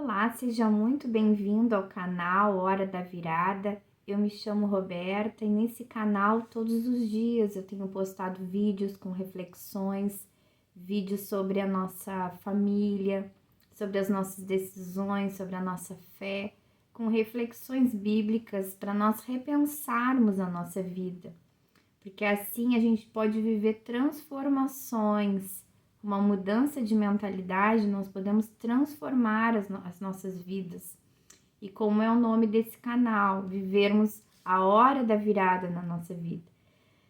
Olá, seja muito bem-vindo ao canal Hora da Virada. Eu me chamo Roberta e nesse canal todos os dias eu tenho postado vídeos com reflexões, vídeos sobre a nossa família, sobre as nossas decisões, sobre a nossa fé, com reflexões bíblicas para nós repensarmos a nossa vida, porque assim a gente pode viver transformações. Uma mudança de mentalidade, nós podemos transformar as nossas vidas. E como é o nome desse canal, vivermos a hora da virada na nossa vida.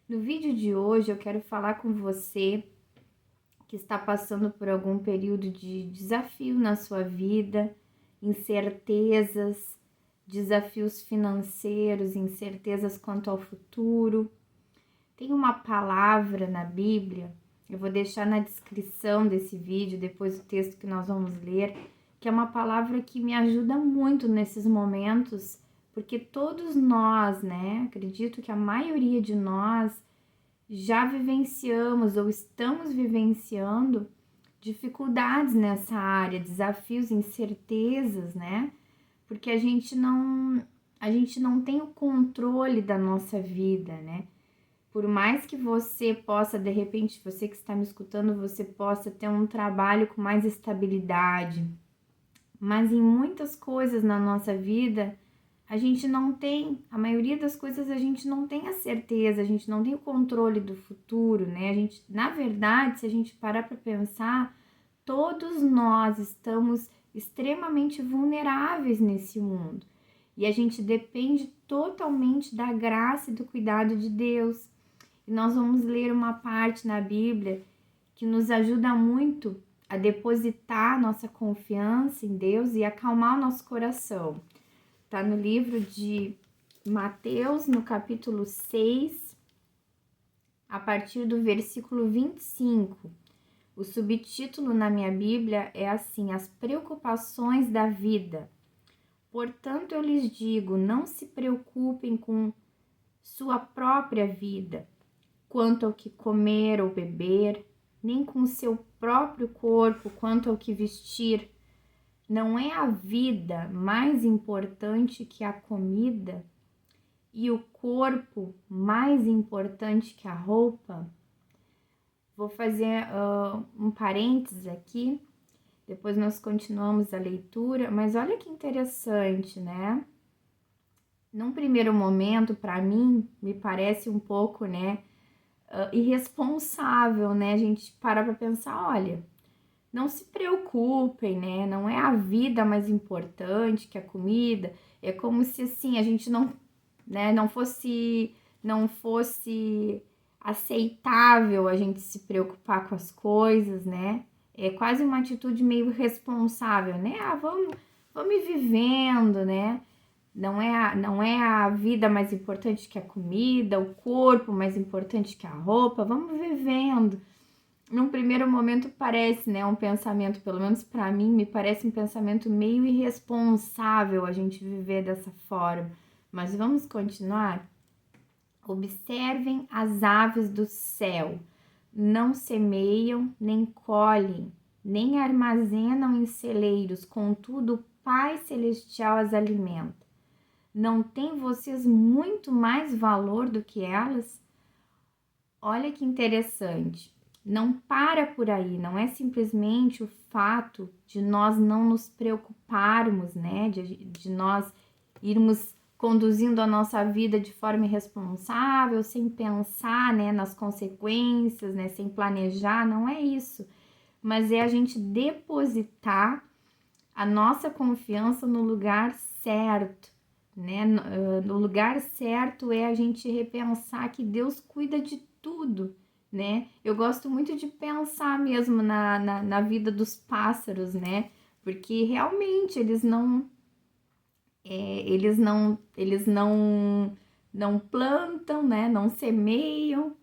No vídeo de hoje eu quero falar com você que está passando por algum período de desafio na sua vida, incertezas, desafios financeiros, incertezas quanto ao futuro. Tem uma palavra na Bíblia, eu vou deixar na descrição desse vídeo, depois o texto que nós vamos ler, que é uma palavra que me ajuda muito nesses momentos, porque todos nós, acredito que a maioria de nós já vivenciamos ou estamos vivenciando dificuldades nessa área, desafios, incertezas, porque a gente não tem o controle da nossa vida, Por mais que você possa, de repente, você que está me escutando, você possa ter um trabalho com mais estabilidade, mas em muitas coisas na nossa vida, a gente não tem, a maioria das coisas a gente não tem a certeza, a gente não tem o controle do futuro, A gente, na verdade, se a gente parar para pensar, todos nós estamos extremamente vulneráveis nesse mundo e a gente depende totalmente da graça e do cuidado de Deus. E nós vamos ler uma parte na Bíblia que nos ajuda muito a depositar nossa confiança em Deus e acalmar o nosso coração. Está no livro de Mateus, no capítulo 6, a partir do versículo 25. O subtítulo na minha Bíblia é assim: As preocupações da vida. Portanto, eu lhes digo, não se preocupem com sua própria vida, quanto ao que comer ou beber, nem com seu próprio corpo quanto ao que vestir. Não é a vida mais importante que a comida e o corpo mais importante que a roupa? Vou fazer um parênteses aqui, depois nós continuamos a leitura, mas olha que interessante, Num primeiro momento, para mim, me parece um pouco, irresponsável, A gente para pensar, olha, não se preocupem, Não é a vida mais importante que a comida. É como se assim a gente não fosse aceitável a gente se preocupar com as coisas, É quase uma atitude meio irresponsável, vamos ir vivendo, Não é a vida mais importante que a comida, o corpo mais importante que a roupa, vamos vivendo. Num primeiro momento parece, um pensamento, pelo menos para mim, me parece um pensamento meio irresponsável a gente viver dessa forma. Mas vamos continuar? Observem as aves do céu, não semeiam, nem colhem, nem armazenam em celeiros, contudo o Pai Celestial as alimenta. Não tem vocês muito mais valor do que elas? Olha que interessante. Não para por aí, não é simplesmente o fato de nós não nos preocuparmos, de nós irmos conduzindo a nossa vida de forma irresponsável, sem pensar, nas consequências, sem planejar, não é isso. Mas é a gente depositar a nossa confiança no lugar certo, No lugar certo é a gente repensar que Deus cuida de tudo, Eu gosto muito de pensar mesmo na vida dos pássaros, Porque realmente eles não plantam, não semeiam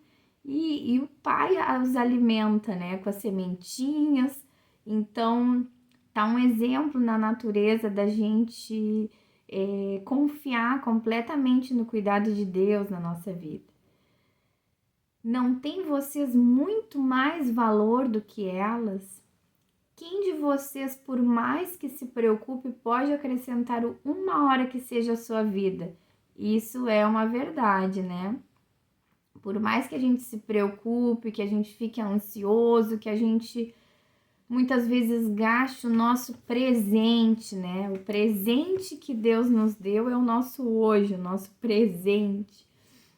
e o Pai os alimenta, com as sementinhas. Então, tá um exemplo na natureza da gente confiar completamente no cuidado de Deus na nossa vida. Não tem vocês muito mais valor do que elas? quem de vocês, por mais que se preocupe, pode acrescentar uma hora que seja a sua vida? Isso é uma verdade, né? Por mais que a gente se preocupe, que a gente fique ansioso, que a gente muitas vezes gaste o nosso presente, né? O presente que Deus nos deu é o nosso hoje, o nosso presente.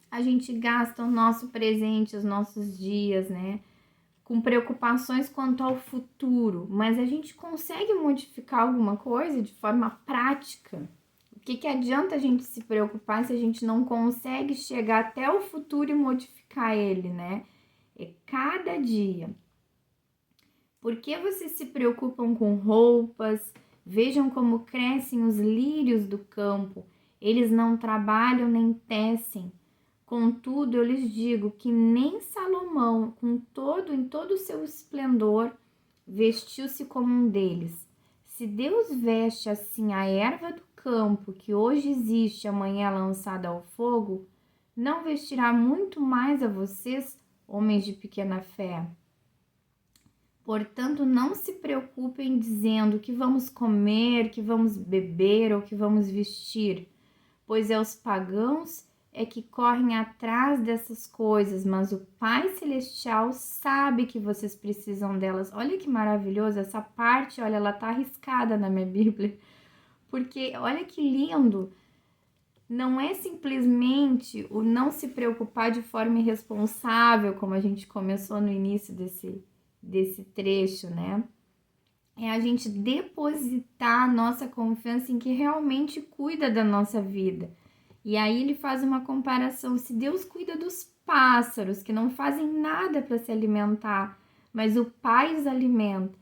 A gente gasta o nosso presente, os nossos dias, né? Com preocupações quanto ao futuro, mas a gente consegue modificar alguma coisa de forma prática? O que adianta a gente se preocupar se a gente não consegue chegar até o futuro e modificar ele, né? É cada dia. Por que vocês se preocupam com roupas? Vejam como crescem os lírios do campo. Eles não trabalham nem tecem. Contudo, eu lhes digo que nem Salomão, em todo o seu esplendor, vestiu-se como um deles. Se Deus veste assim a erva do campo, que hoje existe, amanhã é lançada ao fogo, não vestirá muito mais a vocês, homens de pequena fé? Portanto, não se preocupem dizendo que vamos comer, que vamos beber ou que vamos vestir, pois é os pagãos que correm atrás dessas coisas, mas o Pai Celestial sabe que vocês precisam delas. Olha que maravilhoso essa parte, olha, ela tá arriscada na minha Bíblia, porque olha que lindo. Não é simplesmente o não se preocupar de forma irresponsável, como a gente começou no início desse trecho, né? É a gente depositar a nossa confiança em que realmente cuida da nossa vida. E aí ele faz uma comparação, se Deus cuida dos pássaros, que não fazem nada para se alimentar, mas o Pai os alimenta.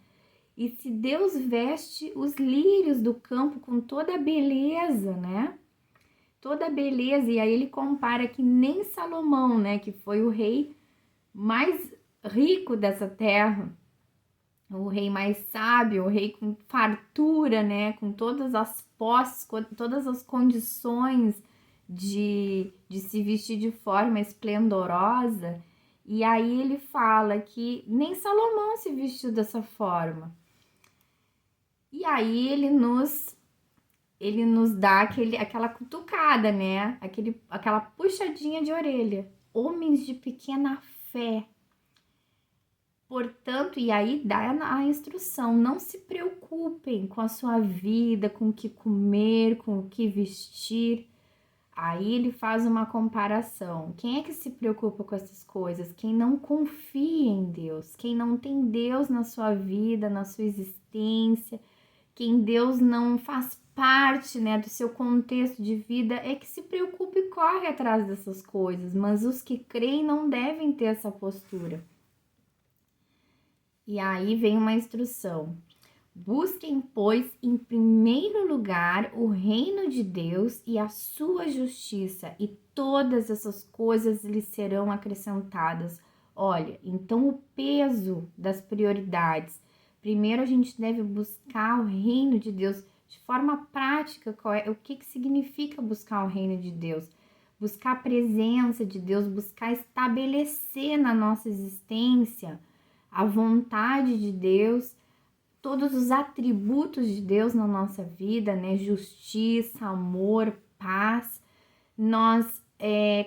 E se Deus veste os lírios do campo com toda a beleza, né? Toda a beleza, e aí ele compara que nem Salomão, né, que foi o rei mais rico dessa terra, o rei mais sábio, o rei com fartura, né, com todas as posses, com todas as condições de se vestir de forma esplendorosa. E aí ele fala que nem Salomão se vestiu dessa forma. E aí ele nos dá aquela cutucada, né? Aquela puxadinha de orelha. Homens de pequena fé. Portanto, e aí dá a instrução, não se preocupem com a sua vida, com o que comer, com o que vestir. Aí ele faz uma comparação. Quem é que se preocupa com essas coisas? Quem não confia em Deus, quem não tem Deus na sua vida, na sua existência, quem Deus não faz parte, né, do seu contexto de vida, é que se preocupa e corre atrás dessas coisas, mas os que creem não devem ter essa postura. E aí vem uma instrução. Busquem, pois, em primeiro lugar o reino de Deus e a sua justiça, e todas essas coisas lhes serão acrescentadas. Olha, então o peso das prioridades. Primeiro a gente deve buscar o reino de Deus de forma prática. O que significa buscar o reino de Deus? Buscar a presença de Deus, buscar estabelecer na nossa existência a vontade de Deus, todos os atributos de Deus na nossa vida, né? Justiça, amor, paz. Nós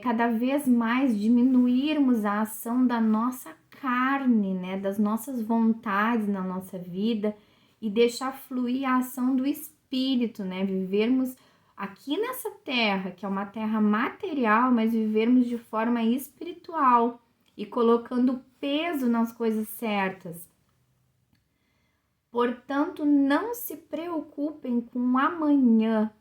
cada vez mais diminuirmos a ação da nossa carne, né? Das nossas vontades na nossa vida e deixar fluir a ação do Espírito, né? Vivermos aqui nessa terra, que é uma terra material, mas vivermos de forma espiritual e colocando peso nas coisas certas. Portanto, não se preocupem com o amanhã,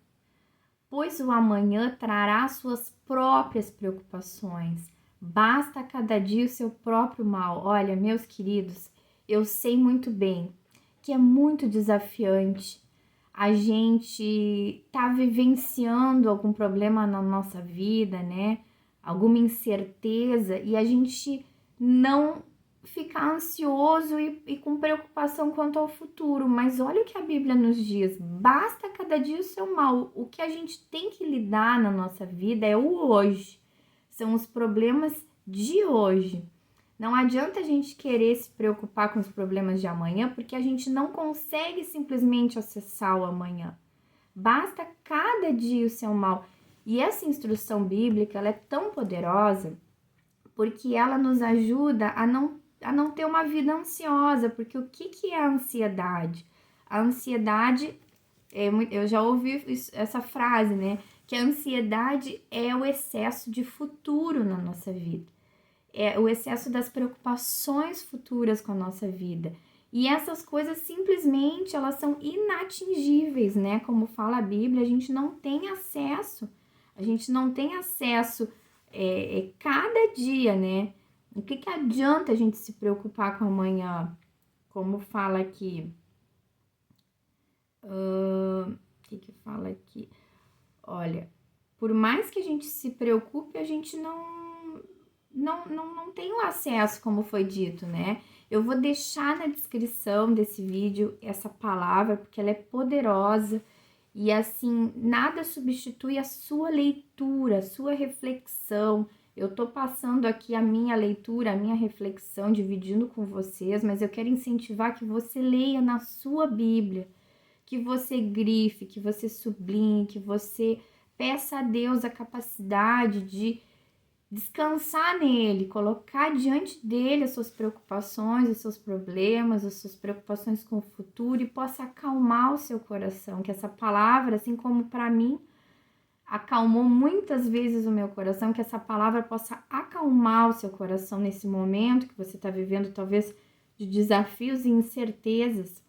pois o amanhã trará suas próprias preocupações. Basta a cada dia o seu próprio mal. Olha, meus queridos, eu sei muito bem que é muito desafiante a gente tá vivenciando algum problema na nossa vida, né? Alguma incerteza, e a gente não ficar ansioso e com preocupação quanto ao futuro. Mas olha o que a Bíblia nos diz: basta cada dia o seu mal. O que a gente tem que lidar na nossa vida é o hoje, são os problemas de hoje. Não adianta a gente querer se preocupar com os problemas de amanhã, porque a gente não consegue simplesmente acessar o amanhã. Basta cada dia o seu mal. E essa instrução bíblica, ela é tão poderosa, porque ela nos ajuda a não ter uma vida ansiosa. Porque o que é a ansiedade? A ansiedade, eu já ouvi essa frase, né? Que a ansiedade é o excesso de futuro na nossa vida. É o excesso das preocupações futuras com a nossa vida. E essas coisas simplesmente elas são inatingíveis, né? Como fala a Bíblia, a gente não tem acesso. A gente não tem acesso cada dia, né? O que adianta a gente se preocupar com amanhã? Como fala aqui. O que fala aqui? Olha, por mais que a gente se preocupe, a gente não tem o acesso, como foi dito, né? Eu vou deixar na descrição desse vídeo essa palavra, porque ela é poderosa e, assim, nada substitui a sua leitura, a sua reflexão. Eu tô passando aqui a minha leitura, a minha reflexão, dividindo com vocês, mas eu quero incentivar que você leia na sua Bíblia, que você grife, que você sublinhe, que você peça a Deus a capacidade de descansar nele, colocar diante dele as suas preocupações, os seus problemas, as suas preocupações com o futuro e possa acalmar o seu coração. Que essa palavra, assim como para mim, acalmou muitas vezes o meu coração, que essa palavra possa acalmar o seu coração nesse momento que você está vivendo, talvez de desafios e incertezas.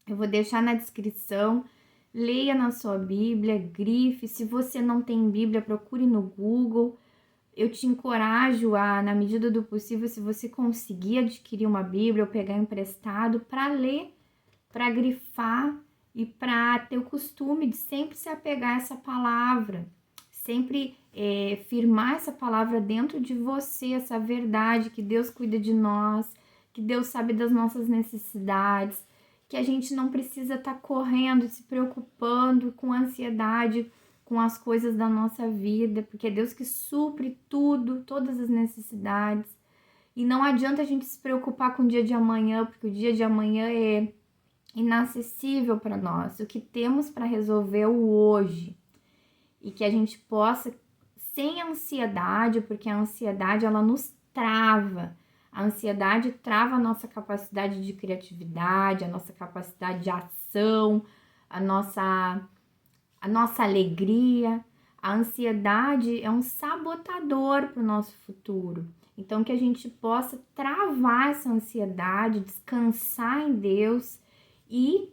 Eu vou deixar na descrição. Leia na sua Bíblia, grife. Se você não tem Bíblia, procure no Google. Eu te encorajo a, na medida do possível, se você conseguir adquirir uma Bíblia ou pegar emprestado, para ler, para grifar e para ter o costume de sempre se apegar a essa palavra, sempre firmar essa palavra dentro de você, essa verdade que Deus cuida de nós, que Deus sabe das nossas necessidades, que a gente não precisa estar correndo, se preocupando com ansiedade, com as coisas da nossa vida, porque é Deus que supre tudo, todas as necessidades. E não adianta a gente se preocupar com o dia de amanhã, porque o dia de amanhã é inacessível para nós. O que temos para resolver é o hoje. E que a gente possa, sem ansiedade, porque a ansiedade ela nos trava. A ansiedade trava a nossa capacidade de criatividade, a nossa capacidade de ação, a nossa alegria. A ansiedade é um sabotador para o nosso futuro. Então, que a gente possa travar essa ansiedade, descansar em Deus e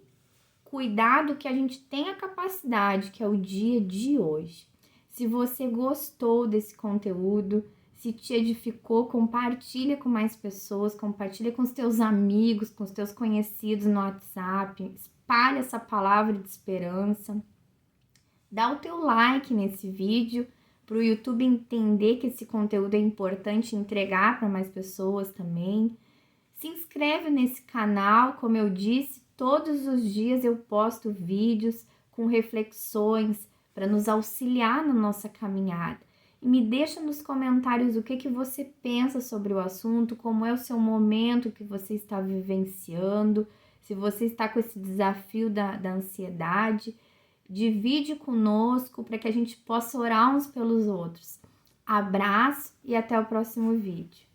cuidar do que a gente tem a capacidade, que é o dia de hoje. Se você gostou desse conteúdo, se te edificou, compartilha com mais pessoas, compartilha com os teus amigos, com os teus conhecidos no WhatsApp, espalha essa palavra de esperança. Dá o teu like nesse vídeo para o YouTube entender que esse conteúdo é importante entregar para mais pessoas também. Se inscreve nesse canal, como eu disse, todos os dias eu posto vídeos com reflexões para nos auxiliar na nossa caminhada. E me deixa nos comentários o que você pensa sobre o assunto, como é o seu momento que você está vivenciando, se você está com esse desafio da ansiedade. Divide conosco para que a gente possa orar uns pelos outros. Abraço e até o próximo vídeo.